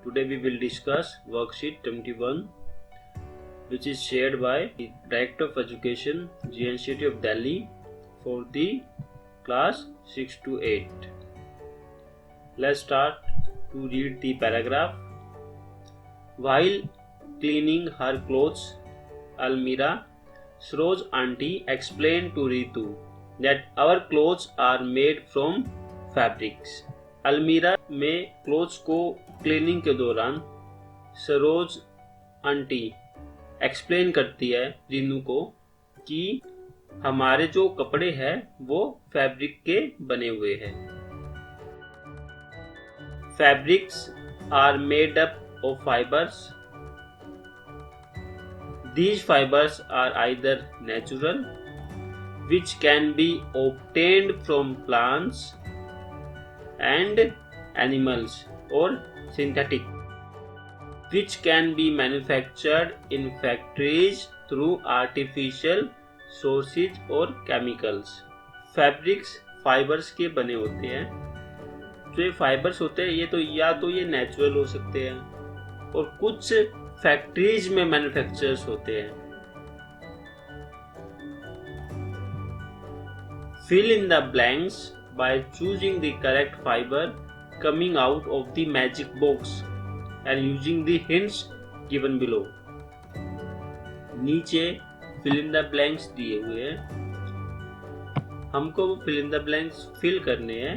Today we will discuss worksheet 21, which is shared by the Director of Education, GNCT of Delhi, for the class 6 to 8. Let's start to read the paragraph. While cleaning her clothes almirah, Saroj auntie explained to Ritu that our clothes are made from fabrics. अलमीरा में clothes को cleaning के दौरान Saroj aunty explain करती है रीनू को कि हमारे जो कपड़े हैं वो फैब्रिक के बने हुए हैं. Fabrics are made up of fibres. These fibers are either natural, which can be obtained from plants and animals, or synthetic, which can be manufactured in factories through artificial sources or chemicals. Fabrics fibers के बने होते हैं. जो ये fibres होते हैं ये तो या तो ये नेचुरल हो सकते हैं और कुछ फैक्ट्रीज में मैन्युफैक्चरर्स होते हैं. Fill in the blanks by choosing the correct fiber coming out of the magic box and using the hints given below. नीचे fill in the blanks दिए हुए हैं. हमको वो fill in the blanks fill करने हैं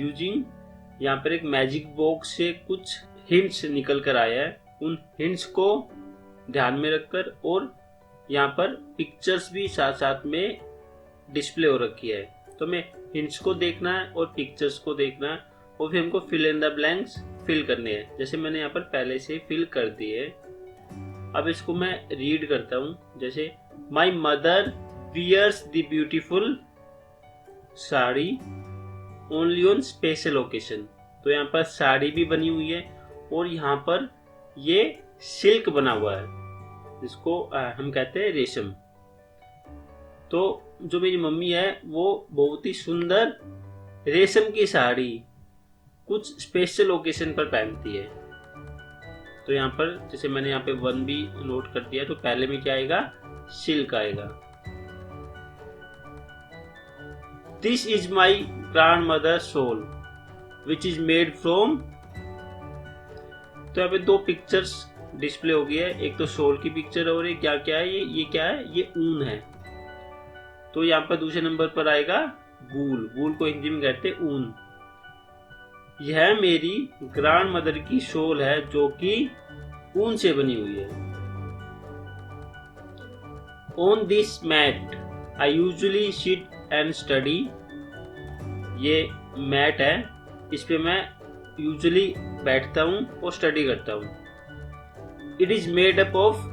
using, यहाँ पर एक मैजिक बॉक्स से कुछ हिंट्स निकल कर आया है. उन हिंट्स को ध्यान में रखकर और यहाँ पर पिक्चर्स भी साथ साथ में डिस्प्ले हो रखी है. तो हमें हिंट्स को देखना है और पिक्चर्स को देखना है और फिर हमको fill in the blanks fill करने हैं. जैसे मैंने यहाँ पर पहले से फिल कर दिए. अब इसको मैं रीड करता हूँ. जैसे my mother wears the beautiful sari only on special occasion. तो यहाँ पर साड़ी भी बनी हुई है और यहाँ पर ये सिल्क बना हुआ है जिसको हम कहते हैं रेशम. तो जो मेरी मम्मी है वो बहुत ही सुंदर रेशम की साड़ी कुछ स्पेशल ओकेशन पर पहनती है. तो यहाँ पर जैसे मैंने यहाँ पे 1 भी नोट कर दिया तो पहले में क्या आएगा, सिल्क आएगा. This is my grand mother shawl which is made from. तो यहाँ पे 2 पिक्चर्स डिस्प्ले हो गई है. एक तो शॉल की पिक्चर और एक क्या क्या है, ये क्या है, ये ऊन है. तो यहाँ पर दूसरे नंबर पर आएगा वूल. वूल को हिंदी में कहते हैं ऊन. यह मेरी ग्रैंड मदर की शॉल है जो कि ऊन से बनी हुई है. On this mat I usually sit and study. ये मैट है, इस पे मैं यूजुअली बैठता हूँ और स्टडी करता हूँ. It is made up of.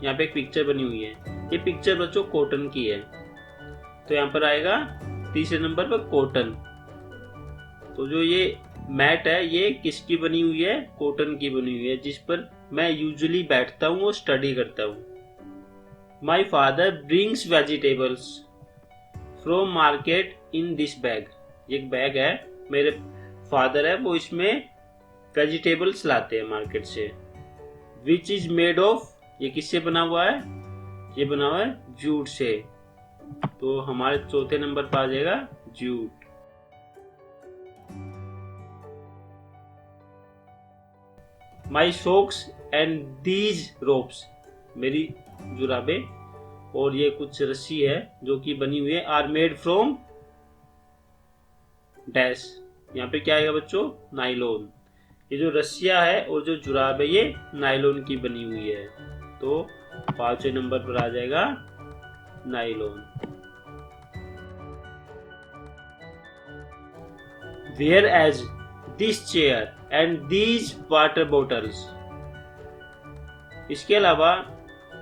यहाँ पे एक पिक्चर बनी हुई है. ये पिक्चर बच्चों कॉटन की है. तो यहाँ पर आएगा तीसरे नंबर पर कॉटन. तो जो ये मैट है ये किसकी बनी हुई है, कॉटन की बनी हुई है जिस पर मैं यूजुअली बैठता हूँ और स्टडी करता हूँ. My father brings vegetables from market in this bag. एक बैग है, मेरे फादर है वो इसमें वेजिटेबल्स लाते हैं मार्केट से. Which is made of. ये किससे बना हुआ है, ये बना हुआ है जूट से. तो हमारे चौथे नंबर पर आ जाएगा jute. My socks and these ropes. मेरी जुराबे और ये कुछ रस्सी है जो कि बनी हुई है. Are made from dash. यहाँ पे क्या आएगा बच्चों, नाइलॉन. ये जो रस्सियां है और जो जुराब है ये नाइलॉन की बनी हुई है. तो 5वें नंबर पर आ जाएगा nylon. Whereas this chair and these water bottles. इसके अलावा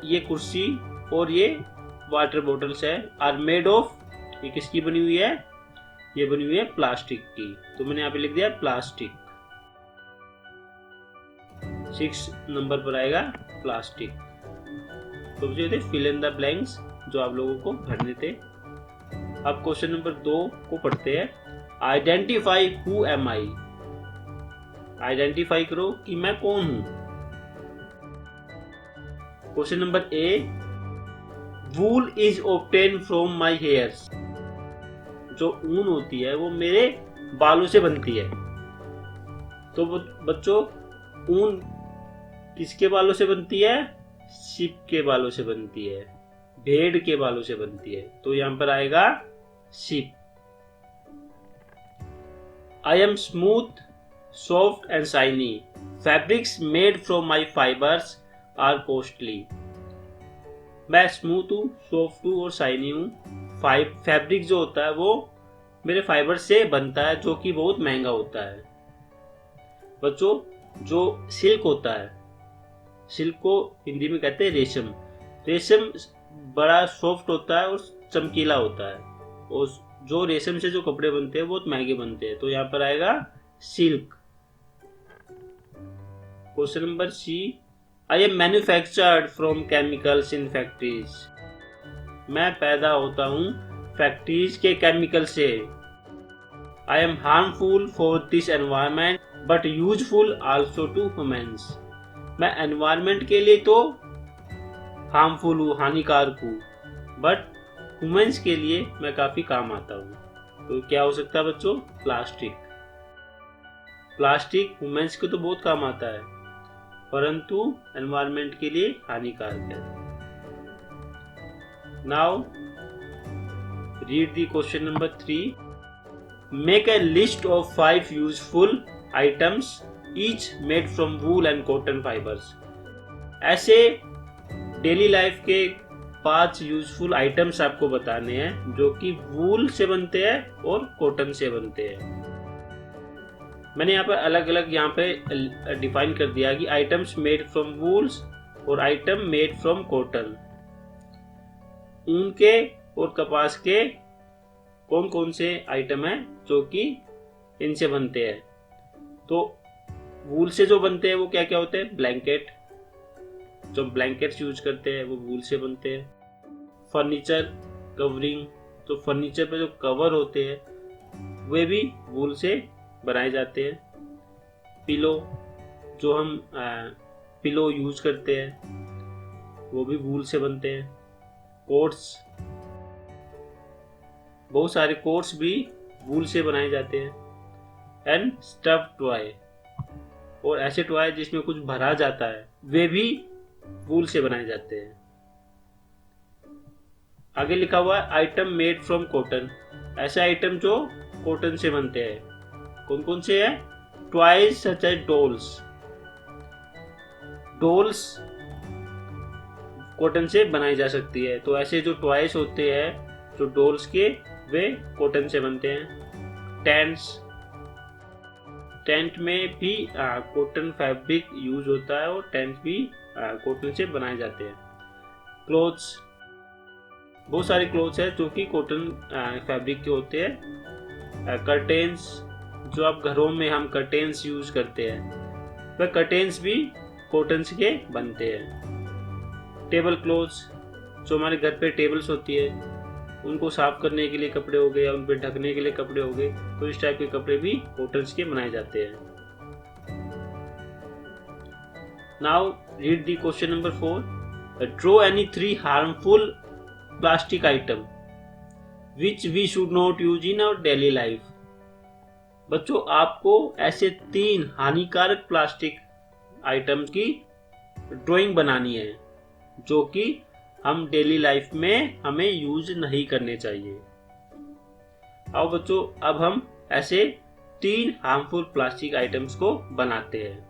ये कुर्सी और ये वाटर बॉटल्स है. Are made of. ये किसकी बनी हुई है, ये बनी हुई है प्लास्टिक की. तो मैंने यहाँ पे लिख दिया प्लास्टिक. 6 नंबर पर आएगा प्लास्टिक. तो जो थे फिल इन द ब्लैंक्स जो आप लोगों को भरने थे. अब क्वेश्चन नंबर 2 को पढ़ते हैं. Identify who am I. Identify करो कि मैं कौन हूं। Question number A, wool is obtain from my hairs. जो ऊन होती है वो मेरे बालों से बनती है। तो बच्चों, ऊन किसके बालों से बनती है? शिप के बालों से बनती है, भेड़ के बालों से बनती है। तो यहां पर आएगा शिप। I am smooth, soft and shiny. Fabrics made from my fibres are costly. मैं स्मूथ हूँ, सॉफ्ट हूँ और शाइनी हूँ। फैब्रिक जो होता है वो मेरे फाइबर से बनता है, जो कि बहुत महंगा होता है। बच्चों, जो सिल्क होता है, सिल्क को हिंदी में कहते हैं रेशम। रेशम बड़ा सॉफ्ट होता है और चमकीला होता है, और जो रेशम से जो कपड़े बनते हैं बहुत महंगे बनते हैं। तो यहाँ पर आएगा silk. Question number C, I am manufactured from chemicals in factories. मैं पैदा होता हूँ फैक्ट्रीज के केमिकल से। I am harmful for this environment but useful also to humans. मैं एनवायरमेंट के लिए तो हार्मफुल हूँ, हानिकारक हूँ, बट ह्यूमन्स के लिए मैं काफी काम आता हूँ। तो क्या हो सकता है बच्चों? प्लास्टिक। प्लास्टिक ह्यूमन्स को तो बहुत काम आता है, परंतु एनवायरमेंट के लिए हानिकारक है। Now read the question number 3। Make a list of 5 useful items each made from wool and cotton fibres. ऐसे डेली लाइफ के 5 यूजफुल आइटम्स आपको बताने हैं जो कि वूल से बनते हैं और कॉटन से बनते हैं। मैंने यहाँ पर अलग अलग यहाँ पे डिफाइन कर दिया कि आइटम्स मेड फ्रॉम वूल्स और आइटम मेड फ्रॉम कॉटन। ऊन के और कपास के कौन कौन से आइटम हैं जो कि इनसे बनते हैं। तो वूल से जो बनते हैं वो क्या क्या होते हैं? ब्लैंकेट, जो ब्लैंकेट्स यूज करते हैं वो वूल से बनते हैं। फर्नीचर कवरिंग, तो फर्नीचर पे जो कवर होते हैं वे भी वूल से बनाए जाते हैं। पिलो, जो हम पिलो यूज करते हैं वो भी वूल से बनते हैं। कोट्स, बहुत सारे कोट्स भी वूल से बनाए जाते हैं। एंड स्टफ्ड टॉय, और ऐसे टॉय जिसमें कुछ भरा जाता है वे भी वूल से बनाए जाते हैं। आगे लिखा हुआ है आइटम मेड फ्रॉम कॉटन। ऐसे आइटम जो कॉटन से बनते हैं। कौन कौन से हैं? Toys such as dolls. Dolls cotton से बनाई जा सकती है। तो ऐसे जो टॉयज होते हैं जो डॉल्स के, वे कॉटन से बनते हैं। टेंट्स, टेंट में भी कॉटन फैब्रिक यूज होता है और टेंट भी कॉटन से बनाए जाते हैं। क्लोथ्स, बहुत सारे क्लोथ्स हैं जो कि कॉटन फैब्रिक के होते हैं। कर्टेन्स, जो आप घरों में हम कर्टेन्स यूज करते हैं वह कर्टेन्स भी कॉटन के बनते हैं। टेबल क्लॉथ्स, जो हमारे घर पे टेबल्स होती है उनको साफ करने के लिए कपड़े हो गए या उन पर ढकने के लिए कपड़े हो गए, तो इस टाइप के कपड़े भी कॉटन के बनाए जाते हैं। Now read the question number 4। Draw any 3 harmful plastic item which we should not use in our daily life. बच्चों, आपको ऐसे 3 हानिकारक प्लास्टिक आइटम्स की ड्राइंग बनानी है जो कि हम डेली लाइफ में हमें यूज नहीं करने चाहिए। आओ बच्चों, अब हम ऐसे 3 हार्मफुल प्लास्टिक आइटम्स को बनाते हैं।